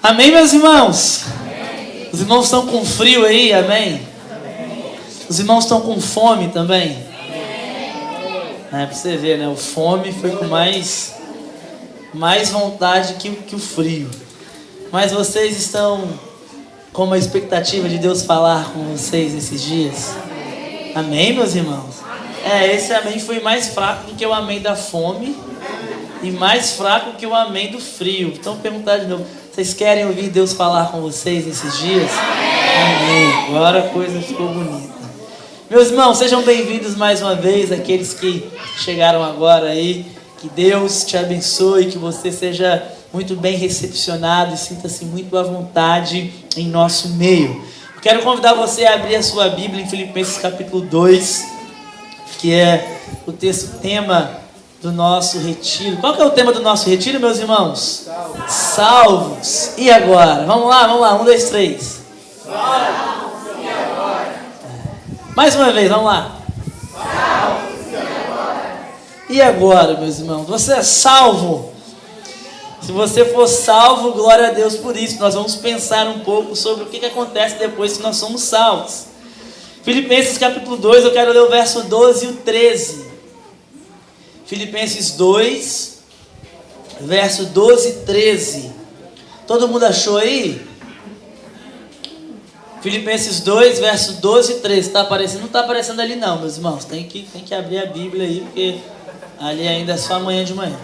Amém, meus irmãos? Amém. Os irmãos estão com frio aí, amém? Amém. Os irmãos estão com fome também? Amém. É pra você ver, né? O fome foi com mais vontade que o frio. Mas vocês estão com uma expectativa de Deus falar com vocês esses dias? Amém, meus irmãos? Esse amém foi mais fraco do que o amém da fome e mais fraco que o amém do frio. Então, vou perguntar de novo. Vocês querem ouvir Deus falar com vocês esses dias? Amém. Agora a coisa ficou bonita. Meus irmãos, sejam bem-vindos mais uma vez, aqueles que chegaram agora aí. Que Deus te abençoe, que você seja muito bem recepcionado e sinta-se muito à vontade em nosso meio. Eu quero convidar você a abrir a sua Bíblia em Filipenses capítulo 2, que é o tema do nosso retiro. Qual que é o tema do nosso retiro, meus irmãos? Salvos. E agora? Vamos lá. 1, 2, 3. Salvos e agora? Mais uma vez, vamos lá. Salvos e agora? E agora, meus irmãos? Você é salvo? Se você for salvo, glória a Deus por isso. Nós vamos pensar um pouco sobre o que acontece depois que nós somos salvos. Filipenses capítulo 2, eu quero ler o verso 12 e o 13. Filipenses 2, verso 12 e 13. Todo mundo achou aí? Filipenses 2, verso 12 e 13. Está aparecendo? Não está aparecendo ali não, meus irmãos. Tem que abrir a Bíblia aí, porque ali ainda é só amanhã de manhã.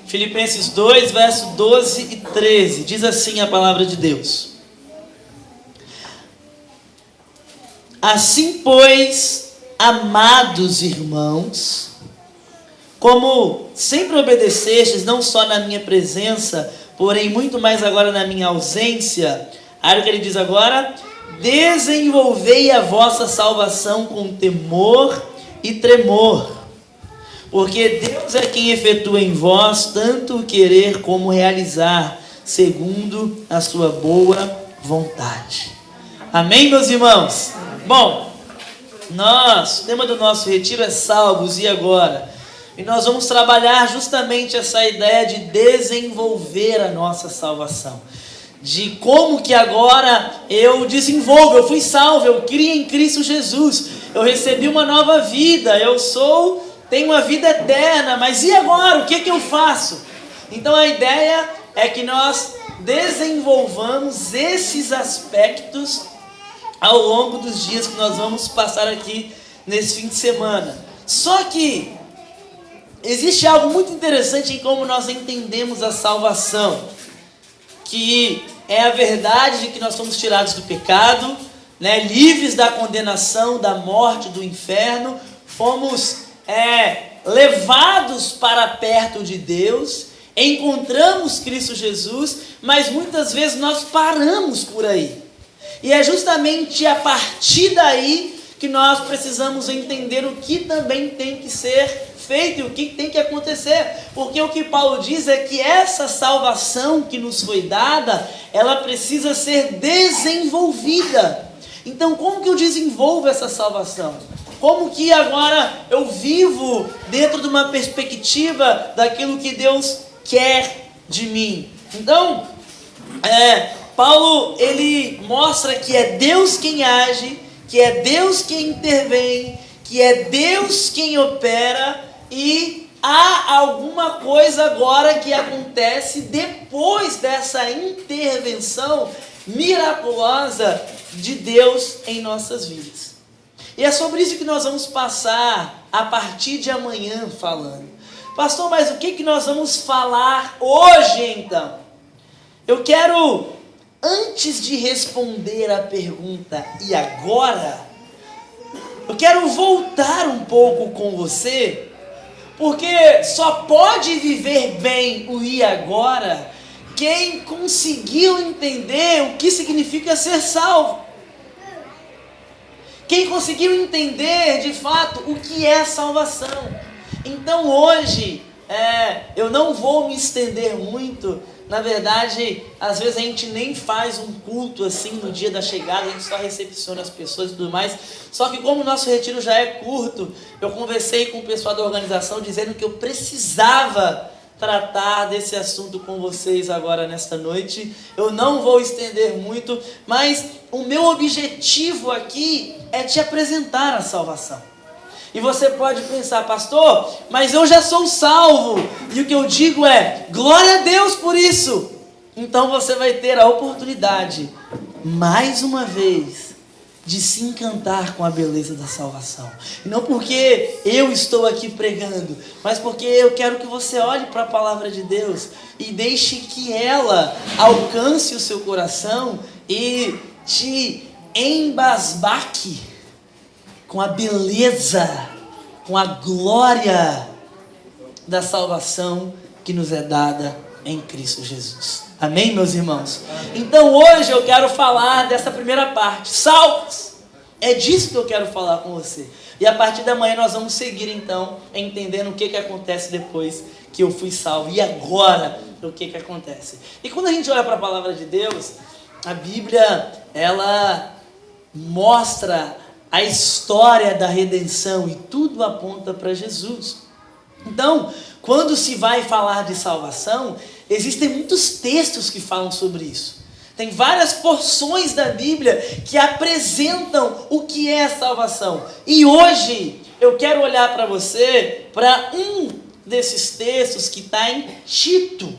Filipenses 2, verso 12 e 13. Diz assim a palavra de Deus. Assim, pois, amados irmãos, como sempre obedecestes, não só na minha presença, porém muito mais agora na minha ausência, olha o que ele diz agora: desenvolvei a vossa salvação com temor e tremor, porque Deus é quem efetua em vós tanto o querer como realizar, segundo a sua boa vontade. Amém, meus irmãos? Bom, o tema do nosso retiro é salvos e agora? E nós vamos trabalhar justamente essa ideia de desenvolver a nossa salvação. De como que agora eu desenvolvo, eu fui salvo, eu criei em Cristo Jesus, eu recebi uma nova vida, tenho uma vida eterna, mas e agora? O que eu faço? Então a ideia é que nós desenvolvamos esses aspectos ao longo dos dias que nós vamos passar aqui nesse fim de semana. Só que existe algo muito interessante em como nós entendemos a salvação, que é a verdade de que nós somos tirados do pecado, livres da condenação, da morte, do inferno, fomos levados para perto de Deus, encontramos Cristo Jesus, mas muitas vezes nós paramos por aí. E é justamente a partir daí que nós precisamos entender o que também tem que ser feito e o que tem que acontecer. Porque o que Paulo diz é que essa salvação que nos foi dada, ela precisa ser desenvolvida. Então, como que eu desenvolvo essa salvação? Como que agora eu vivo dentro de uma perspectiva daquilo que Deus quer de mim? Então, Paulo, ele mostra que é Deus quem age, que é Deus quem intervém, que é Deus quem opera, e há alguma coisa agora que acontece depois dessa intervenção miraculosa de Deus em nossas vidas. E é sobre isso que nós vamos passar a partir de amanhã falando. Pastor, mas o que nós vamos falar hoje então? Eu quero, antes de responder a pergunta, e agora? Eu quero voltar um pouco com você, porque só pode viver bem o e agora quem conseguiu entender o que significa ser salvo. Quem conseguiu entender de fato o que é salvação. Então hoje, eu não vou me estender muito. Na verdade, às vezes a gente nem faz um culto assim no dia da chegada, a gente só recepciona as pessoas e tudo mais. Só que como o nosso retiro já é curto, eu conversei com o pessoal da organização dizendo que eu precisava tratar desse assunto com vocês agora nesta noite. Eu não vou estender muito, mas o meu objetivo aqui é te apresentar a salvação. E você pode pensar, pastor, mas eu já sou salvo. E o que eu digo é, glória a Deus por isso. Então você vai ter a oportunidade, mais uma vez, de se encantar com a beleza da salvação. E não porque eu estou aqui pregando, mas porque eu quero que você olhe para a palavra de Deus e deixe que ela alcance o seu coração e te embasbaque com a beleza, com a glória da salvação que nos é dada em Cristo Jesus. Amém, meus irmãos? Então hoje eu quero falar dessa primeira parte, salvos. É disso que eu quero falar com você. E a partir da manhã nós vamos seguir então, entendendo o que acontece depois que eu fui salvo. E agora, o que acontece? E quando a gente olha para a palavra de Deus, a Bíblia, ela mostra a história da redenção e tudo aponta para Jesus. Então, quando se vai falar de salvação, existem muitos textos que falam sobre isso. Tem várias porções da Bíblia que apresentam o que é a salvação. E hoje eu quero olhar para você, para um desses textos que está em Tito.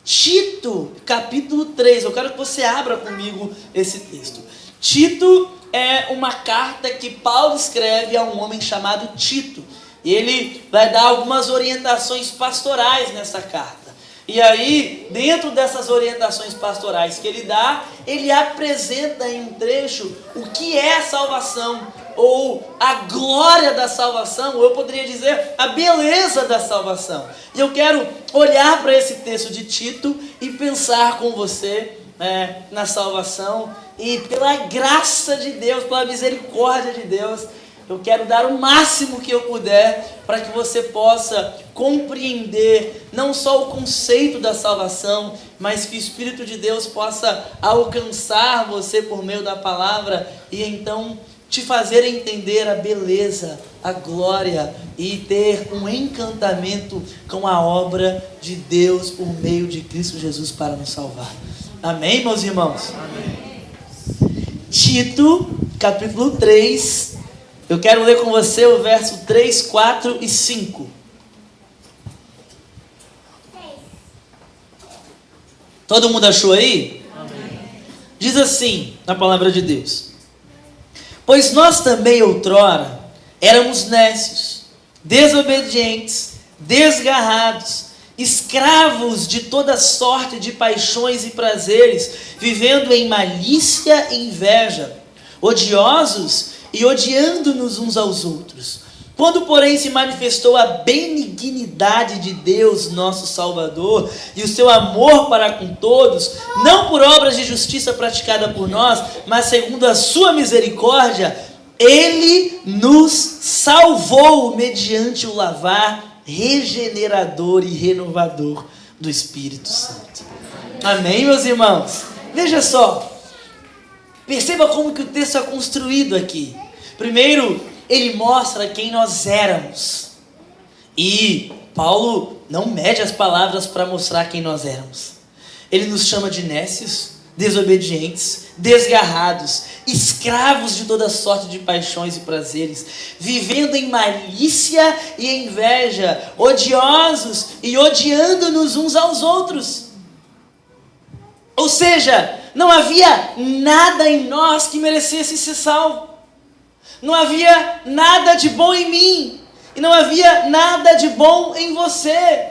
Tito, capítulo 3. Eu quero que você abra comigo esse texto. Tito é uma carta que Paulo escreve a um homem chamado Tito. E ele vai dar algumas orientações pastorais nessa carta. E aí, dentro dessas orientações pastorais que ele dá, ele apresenta em um trecho o que é a salvação, ou a glória da salvação, ou eu poderia dizer a beleza da salvação. E eu quero olhar para esse texto de Tito e pensar com você na salvação. E pela graça de Deus, pela misericórdia de Deus, eu quero dar o máximo que eu puder para que você possa compreender não só o conceito da salvação, mas que o Espírito de Deus possa alcançar você por meio da palavra e então te fazer entender a beleza, a glória e ter um encantamento com a obra de Deus por meio de Cristo Jesus para nos salvar. Amém, meus irmãos? Amém. Tito, capítulo 3. Eu quero ler com você o verso 3, 4 e 5. Todo mundo achou aí? Amém. Diz assim, na palavra de Deus: pois nós também outrora éramos nécios, desobedientes, desgarrados, escravos de toda sorte de paixões e prazeres, vivendo em malícia e inveja, odiosos e odiando-nos uns aos outros. Quando, porém, se manifestou a benignidade de Deus, nosso Salvador, e o seu amor para com todos, não por obras de justiça praticada por nós, mas segundo a sua misericórdia, Ele nos salvou mediante o lavar regenerador e renovador do Espírito Santo. Amém, meus irmãos? Veja só, perceba como que o texto é construído aqui. Primeiro, ele mostra quem nós éramos. E Paulo não mede as palavras para mostrar quem nós éramos. Ele nos chama de nécios, desobedientes, desgarrados, escravos de toda sorte de paixões e prazeres, vivendo em malícia e inveja, odiosos e odiando-nos uns aos outros. Ou seja, não havia nada em nós que merecesse ser salvo. Não havia nada de bom em mim. E não havia nada de bom em você.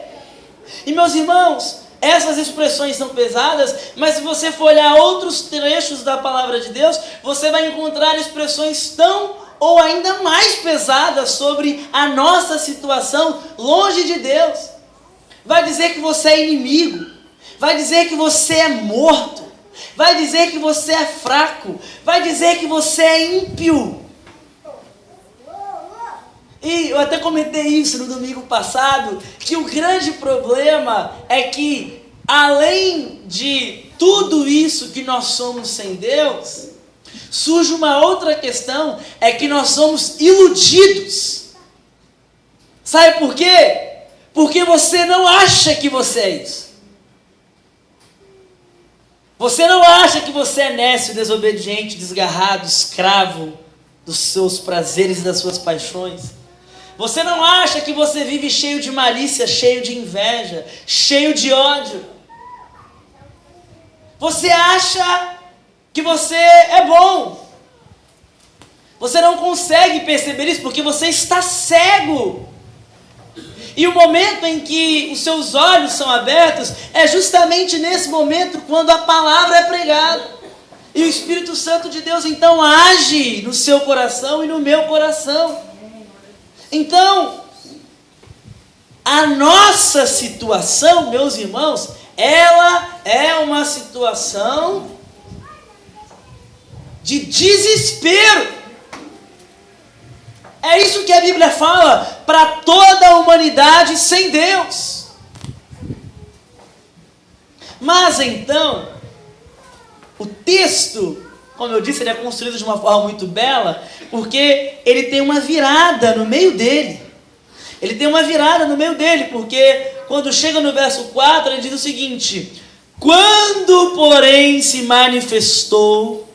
E meus irmãos, essas expressões são pesadas, mas se você for olhar outros trechos da palavra de Deus, você vai encontrar expressões tão ou ainda mais pesadas sobre a nossa situação longe de Deus. Vai dizer que você é inimigo. Vai dizer que você é morto. Vai dizer que você é fraco. Vai dizer que você é ímpio. E eu até comentei isso no domingo passado, que o grande problema é que, além de tudo isso que nós somos sem Deus, surge uma outra questão, é que nós somos iludidos. Sabe por quê? porque você não acha que você é isso. Você não acha que você é nécio, desobediente, desgarrado, escravo dos seus prazeres e das suas paixões. Você não acha que você vive cheio de malícia, cheio de inveja, cheio de ódio. Você acha que você é bom. Você não consegue perceber isso porque você está cego. E o momento em que os seus olhos são abertos é justamente nesse momento quando a palavra é pregada. E o Espírito Santo de Deus então age no seu coração e no meu coração. Então, a nossa situação, meus irmãos, ela é uma situação de desespero. É isso que a Bíblia fala para toda a humanidade sem Deus. Mas então, o texto, como eu disse, ele é construído de uma forma muito bela, porque ele tem uma virada no meio dele. Ele tem uma virada no meio dele, porque quando chega no verso 4, ele diz o seguinte: quando, porém, se manifestou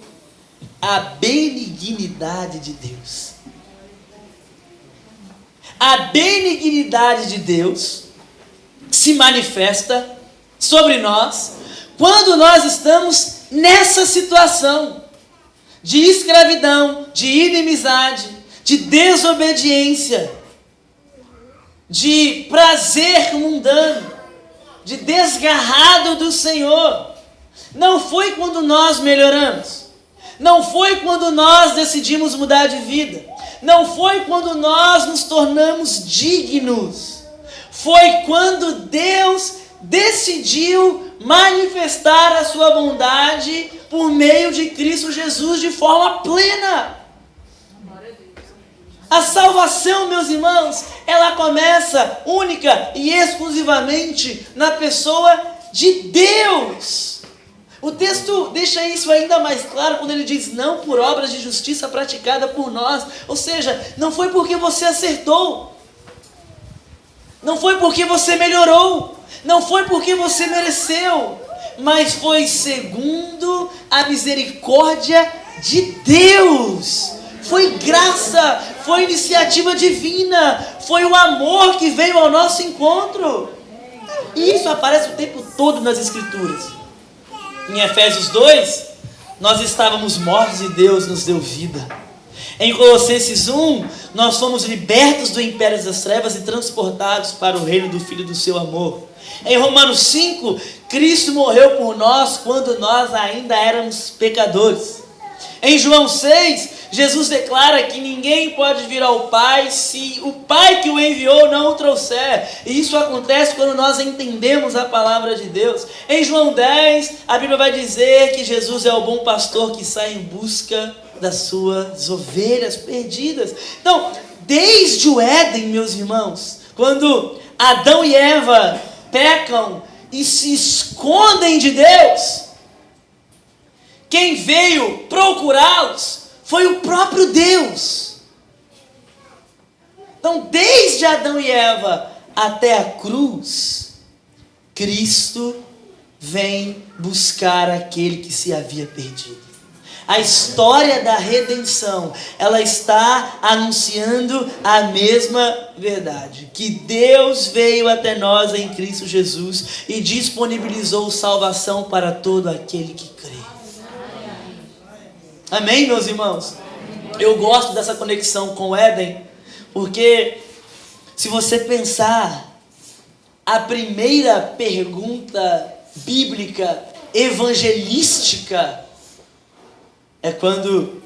a benignidade de Deus. A benignidade de Deus se manifesta sobre nós quando nós estamos nessa situação de escravidão, de inimizade, de desobediência, de prazer mundano, de desgarrado do Senhor. Não foi quando nós melhoramos, não foi quando nós decidimos mudar de vida, não foi quando nós nos tornamos dignos, foi quando Deus decidiu manifestar a sua bondade por meio de Cristo Jesus de forma plena. A salvação, meus irmãos, ela começa única e exclusivamente na pessoa de Deus. O texto deixa isso ainda mais claro quando ele diz: não por obras de justiça praticada por nós. Ou seja, não foi porque você acertou, não foi porque você melhorou, não foi porque você mereceu, mas foi segundo a misericórdia de Deus. Foi graça, foi iniciativa divina, foi o amor que veio ao nosso encontro. E isso aparece o tempo todo nas Escrituras. Em Efésios 2, nós estávamos mortos e Deus nos deu vida. Em Colossenses 1, nós fomos libertos do império das trevas e transportados para o reino do Filho do seu amor. Em Romanos 5, Cristo morreu por nós quando nós ainda éramos pecadores. Em João 6, Jesus declara que ninguém pode vir ao Pai se o Pai que o enviou não o trouxer. E isso acontece quando nós entendemos a palavra de Deus. Em João 10, a Bíblia vai dizer que Jesus é o bom pastor que sai em busca das suas ovelhas perdidas. Então, desde o Éden, meus irmãos, quando Adão e Eva pecam e se escondem de Deus, quem veio procurá-los foi o próprio Deus. Então, desde Adão e Eva até a cruz, Cristo vem buscar aquele que se havia perdido. A história da redenção, ela está anunciando a mesma verdade, que Deus veio até nós em Cristo Jesus e disponibilizou salvação para todo aquele que crê. Amém, meus irmãos? Eu gosto dessa conexão com o Éden, porque se você pensar, a primeira pergunta bíblica, evangelística, é quando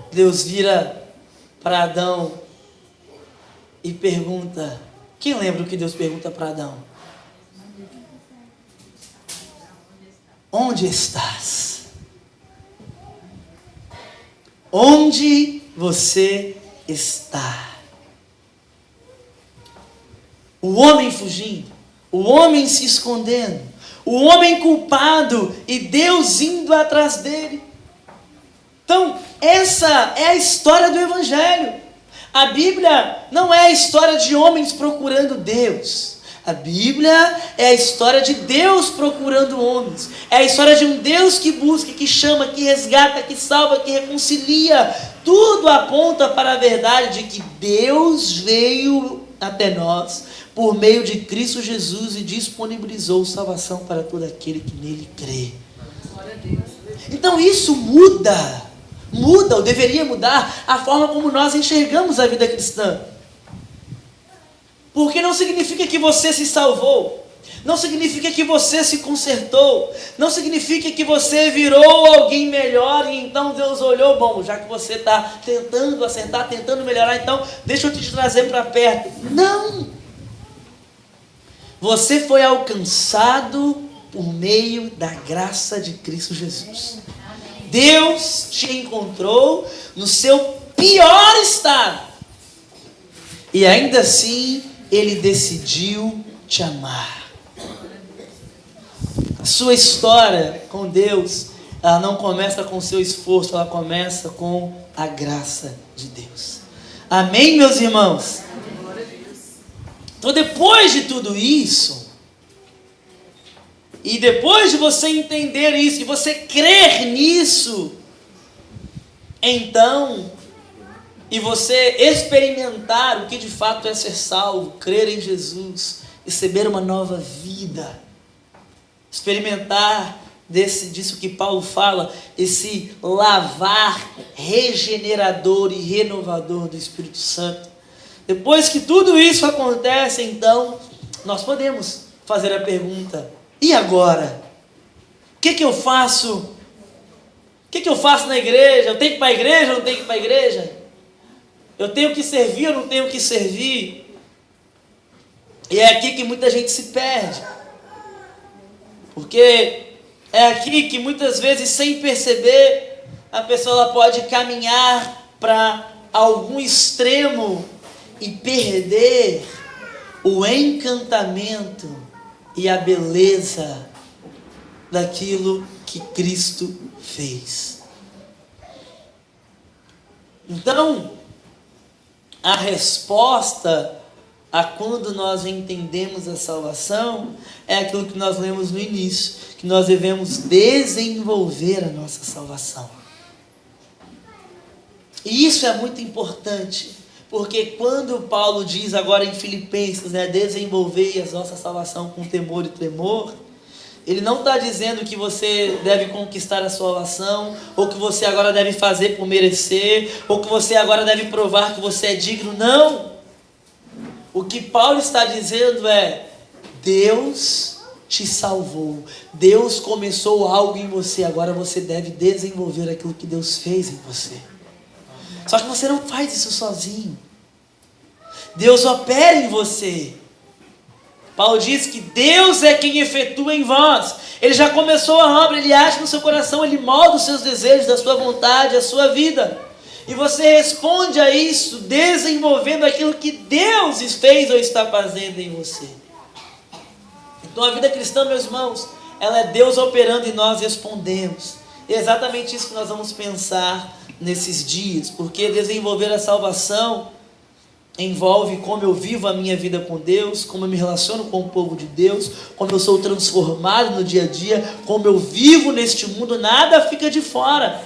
Deus vira para Adão e pergunta. Quem lembra o que Deus pergunta para Adão? Onde estás? Onde você está? O homem fugindo, o homem se escondendo, o homem culpado e Deus indo atrás dele. Então, essa é a história do Evangelho. A Bíblia não é a história de homens procurando Deus. A Bíblia é a história de Deus procurando homens. É a história de um Deus que busca, que chama, que resgata, que salva, que reconcilia. Tudo aponta para a verdade de que Deus veio até nós por meio de Cristo Jesus e disponibilizou salvação para todo aquele que nele crê. Então isso muda, ou deveria mudar, a forma como nós enxergamos a vida cristã. Porque não significa que você se salvou, não significa que você se consertou, não significa que você virou alguém melhor e então Deus olhou, bom, já que você está tentando acertar, tentando melhorar, então deixa eu te trazer para perto. Não! Você foi alcançado por meio da graça de Cristo Jesus. Deus te encontrou no seu pior estado e ainda assim Ele decidiu te amar. A sua história com Deus, ela não começa com o seu esforço, ela começa com a graça de Deus. Amém, meus irmãos? Então, depois de tudo isso, e depois de você entender isso, e você crer nisso, então, e você experimentar o que de fato é ser salvo, crer em Jesus, receber uma nova vida, experimentar disso que Paulo fala, esse lavar regenerador e renovador do Espírito Santo. Depois que tudo isso acontece, então, nós podemos fazer a pergunta, e agora? O que eu faço? O que eu faço na igreja? Eu tenho que ir para a igreja ou não tenho que ir para a igreja? Eu tenho que servir ou não tenho que servir? E é aqui que muita gente se perde. Porque é aqui que muitas vezes, sem perceber, a pessoa ela pode caminhar para algum extremo e perder o encantamento e a beleza daquilo que Cristo fez. Então, a resposta a quando nós entendemos a salvação é aquilo que nós lemos no início, que nós devemos desenvolver a nossa salvação. E isso é muito importante, porque quando Paulo diz agora em Filipenses, desenvolvei a nossa salvação com temor e tremor, ele não está dizendo que você deve conquistar a salvação, ou que você agora deve fazer por merecer, ou que você agora deve provar que você é digno. Não! O que Paulo está dizendo é, Deus te salvou, Deus começou algo em você, agora você deve desenvolver aquilo que Deus fez em você. Só que você não faz isso sozinho. Deus opera em você. Paulo diz que Deus é quem efetua em vós. Ele já começou a obra, Ele age no seu coração, Ele molda os seus desejos, a sua vontade, a sua vida. E você responde a isso desenvolvendo aquilo que Deus fez ou está fazendo em você. Então a vida cristã, meus irmãos, ela é Deus operando e nós respondemos. E é exatamente isso que nós vamos pensar nesses dias, porque desenvolver a salvação envolve como eu vivo a minha vida com Deus, como eu me relaciono com o povo de Deus, como eu sou transformado no dia a dia, como eu vivo neste mundo, nada fica de fora.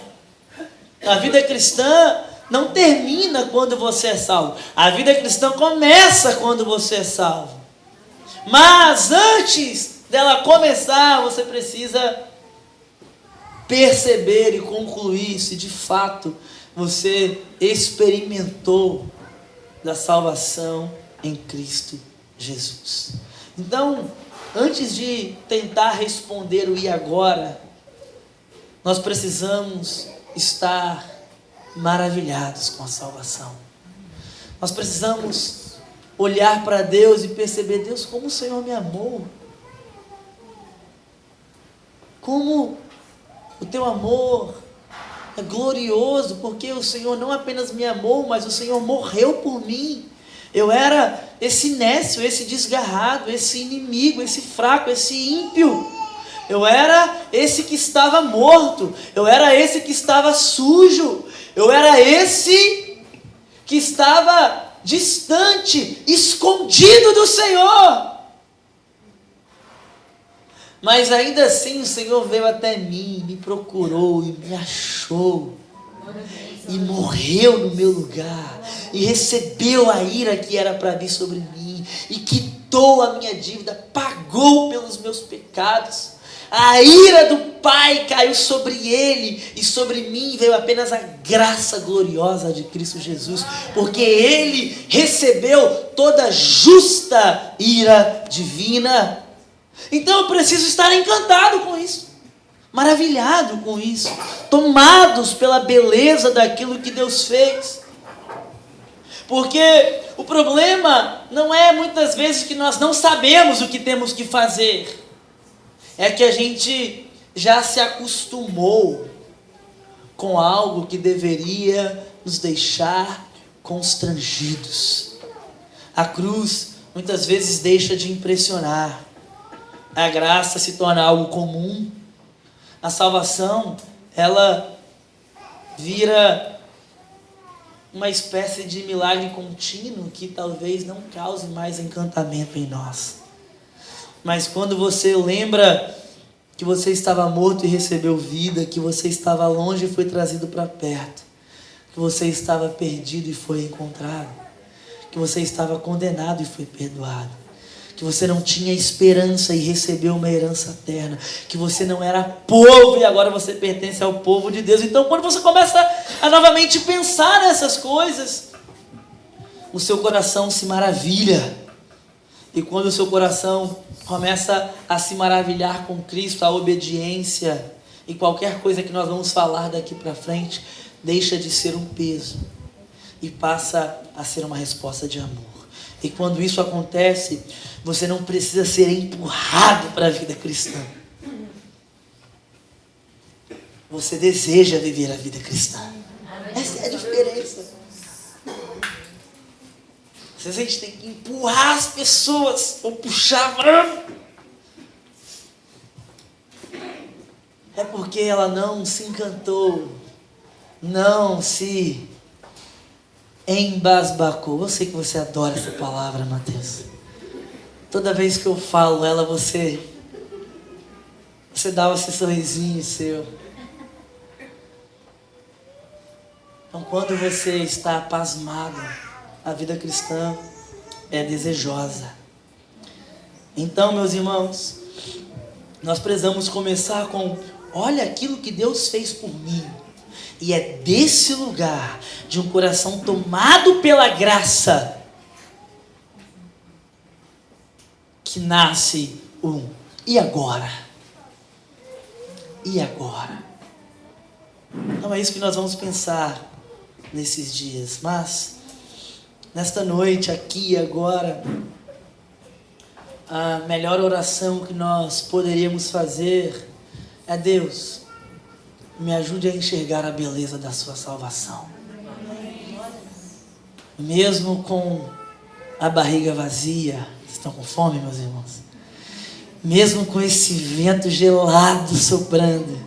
A vida cristã não termina quando você é salvo, a vida cristã começa quando você é salvo. Mas antes dela começar, você precisa perceber e concluir se de fato você experimentou da salvação em Cristo Jesus. Então, antes de tentar responder o e agora, nós precisamos estar maravilhados com a salvação. Nós precisamos olhar para Deus e perceber, Deus, como o Senhor me amou. Como o teu amor é glorioso, porque o Senhor não apenas me amou, mas o Senhor morreu por mim. Eu era esse nécio, esse desgarrado, esse inimigo, esse fraco, esse ímpio. Eu era esse que estava morto. Eu era esse que estava sujo. Eu era esse que estava distante, escondido do Senhor. Mas ainda assim o Senhor veio até mim, me procurou e me achou. E morreu no meu lugar. E recebeu a ira que era para vir sobre mim. E quitou a minha dívida, pagou pelos meus pecados. A ira do Pai caiu sobre ele, e sobre mim veio apenas a graça gloriosa de Cristo Jesus, porque ele recebeu toda justa ira divina. Então eu preciso estar encantado com isso, maravilhado com isso, tomados pela beleza daquilo que Deus fez. Porque o problema não é muitas vezes que nós não sabemos o que temos que fazer, é que a gente já se acostumou com algo que deveria nos deixar constrangidos. A cruz muitas vezes deixa de impressionar, a graça se torna algo comum, a salvação, ela vira uma espécie de milagre contínuo que talvez não cause mais encantamento em nós. Mas quando você lembra que você estava morto e recebeu vida, que você estava longe e foi trazido para perto, que você estava perdido e foi encontrado, que você estava condenado e foi perdoado, que você não tinha esperança e recebeu uma herança eterna, que você não era povo e agora você pertence ao povo de Deus. Então, quando você começa a novamente pensar nessas coisas, o seu coração se maravilha. E quando o seu coração começa a se maravilhar com Cristo, a obediência e qualquer coisa que nós vamos falar daqui para frente, deixa de ser um peso e passa a ser uma resposta de amor. E quando isso acontece, você não precisa ser empurrado para a vida cristã. Você deseja viver a vida cristã. Essa é a diferença. Às vezes a gente tem que empurrar as pessoas, ou puxar. É porque ela não se encantou, não se embasbacou. Eu sei que você adora essa palavra, Mateus. Toda vez que eu falo ela, você dá esse sorrisinho seu. Então, quando você está pasmado, a vida cristã é desejosa. Então, meus irmãos, nós precisamos começar com: olha aquilo que Deus fez por mim. E é desse lugar, de um coração tomado pela graça, que nasce e agora? E agora? Então é isso que nós vamos pensar nesses dias. Mas nesta noite, aqui e agora, a melhor oração que nós poderíamos fazer é: Deus, me ajude a enxergar a beleza da sua salvação. Mesmo com a barriga vazia. Vocês estão com fome, meus irmãos? Mesmo com esse vento gelado soprando,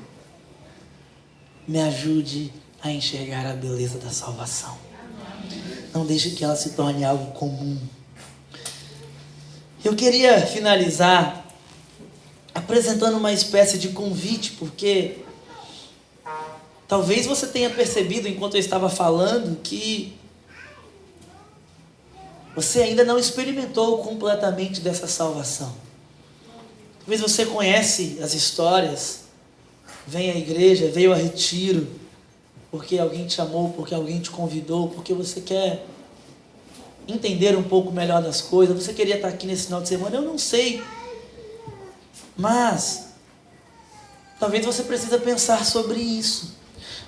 me ajude a enxergar a beleza da salvação. Não deixe que ela se torne algo comum. Eu queria finalizar apresentando uma espécie de convite, porque talvez você tenha percebido, enquanto eu estava falando, que você ainda não experimentou completamente dessa salvação. Talvez você conhece as histórias, vem à igreja, veio a retiro, porque alguém te chamou, porque alguém te convidou, porque você quer entender um pouco melhor das coisas, você queria estar aqui nesse final de semana, eu não sei. Mas talvez você precise pensar sobre isso.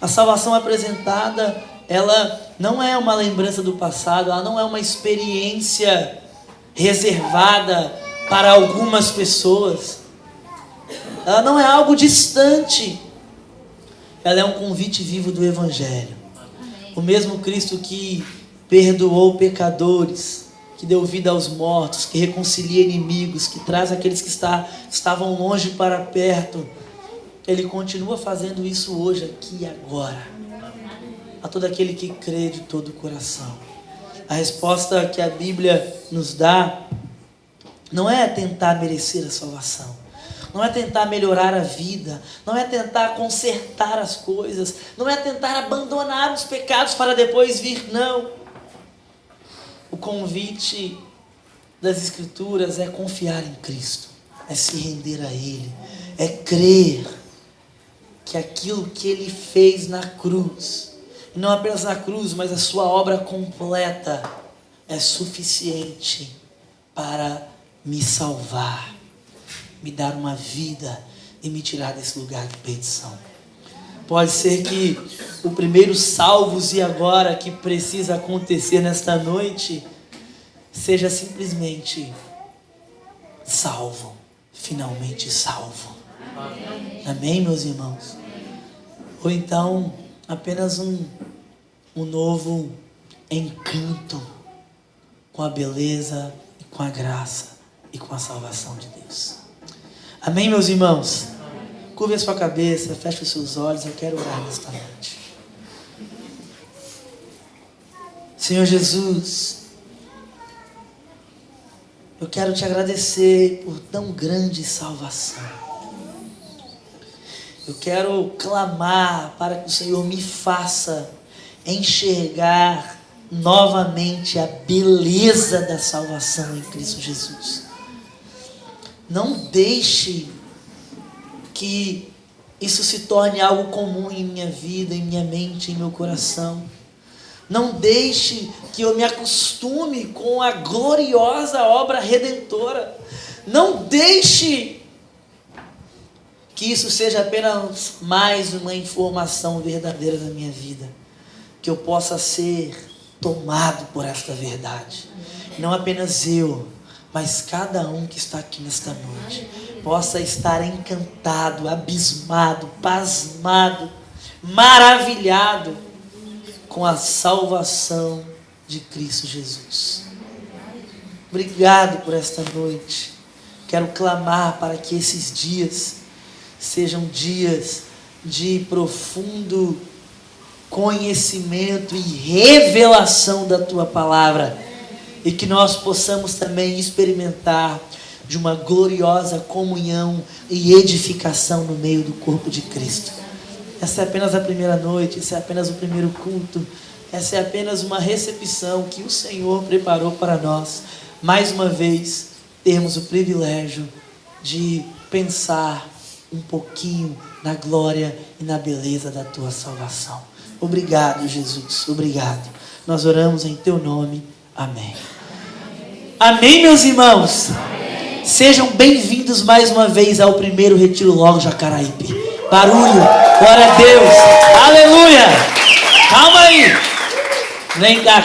A salvação apresentada, ela não é uma lembrança do passado, ela não é uma experiência reservada para algumas pessoas. Ela não é algo distante. Ela é um convite vivo do Evangelho. O mesmo Cristo que perdoou pecadores, que deu vida aos mortos, que reconcilia inimigos, que traz aqueles que estavam longe para perto, Ele continua fazendo isso hoje, aqui e agora, a todo aquele que crê de todo o coração. A resposta que a Bíblia nos dá não é tentar merecer a salvação. não é tentar melhorar a vida, não é tentar consertar as coisas, não é tentar abandonar os pecados para depois vir, não. O convite das Escrituras é confiar em Cristo, é se render a Ele, é crer que aquilo que Ele fez na cruz, e não apenas na cruz, mas a sua obra completa, é suficiente para me salvar, me dar uma vida e me tirar desse lugar de perdição. Pode ser que o primeiro salvos e agora que precisa acontecer nesta noite seja simplesmente salvo, finalmente salvo. Amém, meus irmãos? Ou então apenas um novo encanto com a beleza e com a graça e com a salvação de Deus. Amém, meus irmãos? Curve a sua cabeça, feche os seus olhos, eu quero orar nesta noite. Senhor Jesus, eu quero te agradecer por tão grande salvação. Eu quero clamar para que o Senhor me faça enxergar novamente a beleza da salvação em Cristo Jesus. Não deixe que isso se torne algo comum em minha vida, em minha mente, em meu coração. Não deixe que eu me acostume com a gloriosa obra redentora. Não deixe que isso seja apenas mais uma informação verdadeira da minha vida. Que eu possa ser tomado por esta verdade. Não apenas eu, mas cada um que está aqui nesta noite possa estar encantado, abismado, pasmado, maravilhado com a salvação de Cristo Jesus. Obrigado por esta noite. Quero clamar para que esses dias sejam dias de profundo conhecimento e revelação da Tua Palavra, e que nós possamos também experimentar de uma gloriosa comunhão e edificação no meio do corpo de Cristo. Essa é apenas a primeira noite, esse é apenas o primeiro culto, essa é apenas uma recepção que o Senhor preparou para nós. Mais uma vez, termos o privilégio de pensar um pouquinho na glória e na beleza da Tua salvação. Obrigado, Jesus, obrigado. Nós oramos em Teu nome. Amém. Amém, meus irmãos? Amém. Sejam bem-vindos mais uma vez ao primeiro Retiro Logos Jacaraípe. Barulho, glória a Deus, aleluia. Calma aí. Nem dá.